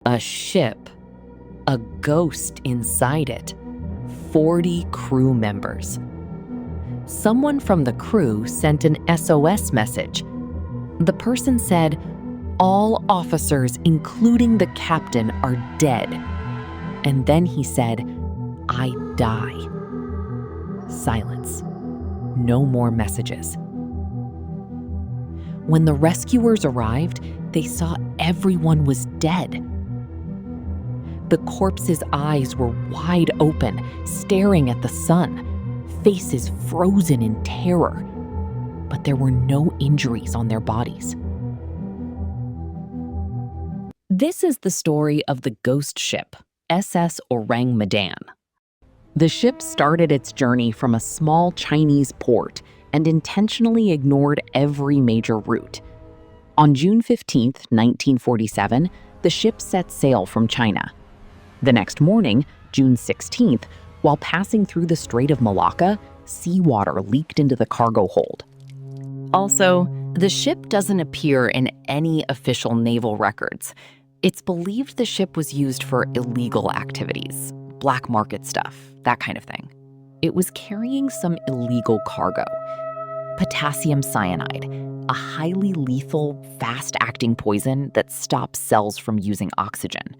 A ship, a ghost inside it, 40 crew members. Someone from the crew sent an SOS message. The person said, "All officers, including the captain, are dead." And then he said, "I die." Silence. No more messages. When the rescuers arrived, they saw everyone was dead. The corpses' eyes were wide open, staring at the sun, faces frozen in terror. But there were no injuries on their bodies. This is the story of the ghost ship, SS Orang Medan. The ship started its journey from a small Chinese port and intentionally ignored every major route. On June 15, 1947, the ship set sail from China. The next morning, June 16th, while passing through the Strait of Malacca, seawater leaked into the cargo hold. Also, the ship doesn't appear in any official naval records. It's believed the ship was used for illegal activities, black market stuff, that kind of thing. It was carrying some illegal cargo. Potassium cyanide, a highly lethal, fast-acting poison that stops cells from using oxygen.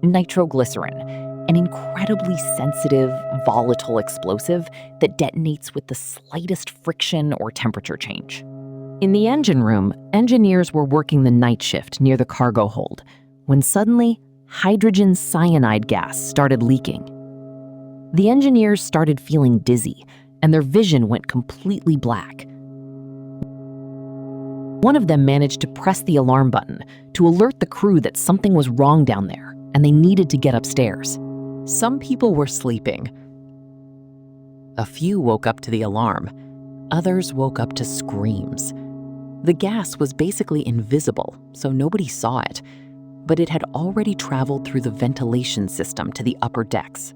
Nitroglycerin, an incredibly sensitive, volatile explosive that detonates with the slightest friction or temperature change. In the engine room, engineers were working the night shift near the cargo hold when suddenly hydrogen cyanide gas started leaking. The engineers started feeling dizzy, and their vision went completely black. One of them managed to press the alarm button to alert the crew that something was wrong down there, and they needed to get upstairs. Some people were sleeping. A few woke up to the alarm. Others woke up to screams. The gas was basically invisible, so nobody saw it, but it had already traveled through the ventilation system to the upper decks.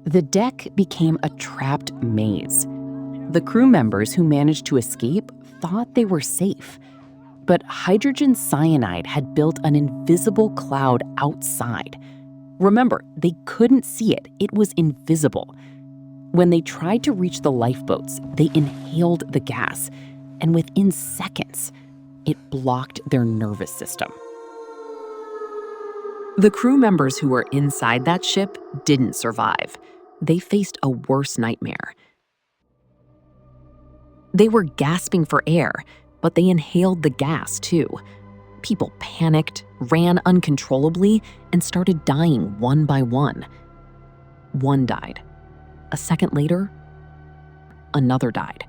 The deck became a trapped maze. The crew members who managed to escape thought they were safe, but hydrogen cyanide had built an invisible cloud outside. Remember, they couldn't see it. It was invisible. When they tried to reach the lifeboats, they inhaled the gas, and within seconds, it blocked their nervous system. The crew members who were inside that ship didn't survive. They faced a worse nightmare. They were gasping for air, but they inhaled the gas too. People panicked, ran uncontrollably, and started dying one by one. One died. A second later, another died.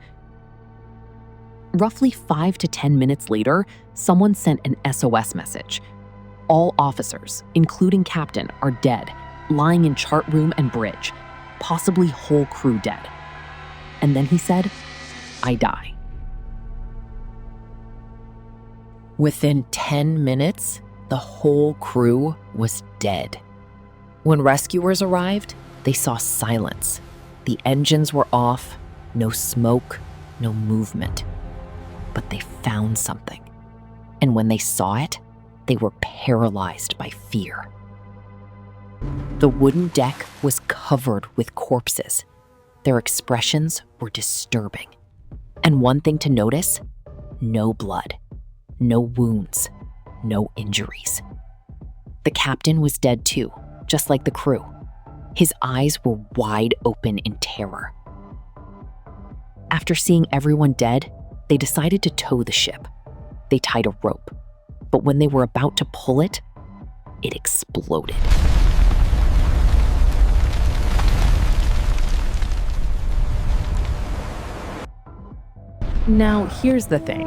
Roughly 5 to 10 minutes later, someone sent an SOS message. All officers, including captain, are dead, lying in chart room and bridge, possibly whole crew dead. And then he said, "I die." Within 10 minutes, the whole crew was dead. When rescuers arrived, they saw silence. The engines were off, no smoke, no movement. But they found something. And when they saw it, they were paralyzed by fear. The wooden deck was covered with corpses. Their expressions were disturbing. And one thing to notice, no blood, no wounds, no injuries. The captain was dead too, just like the crew. His eyes were wide open in terror. After seeing everyone dead, they decided to tow the ship. They tied a rope, but when they were about to pull it, it exploded. Now, here's the thing.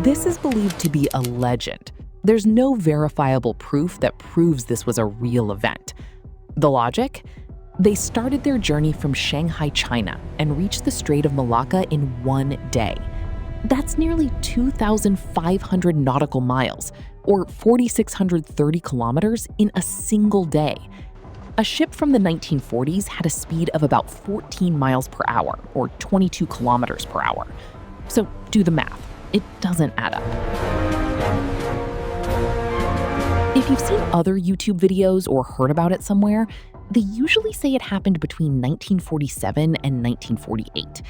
This is believed to be a legend. There's no verifiable proof that proves this was a real event. The logic? They started their journey from Shanghai, China, and reached the Strait of Malacca in one day. That's nearly 2,500 nautical miles, or 4,630 kilometers in a single day. A ship from the 1940s had a speed of about 14 miles per hour, or 22 kilometers per hour. So do the math. It doesn't add up. If you've seen other YouTube videos or heard about it somewhere, they usually say it happened between 1947 and 1948.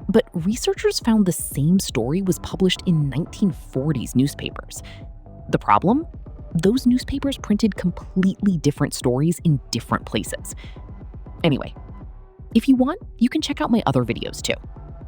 But researchers found the same story was published in 1940s newspapers. The problem? Those newspapers printed completely different stories in different places. Anyway, if you want, you can check out my other videos too.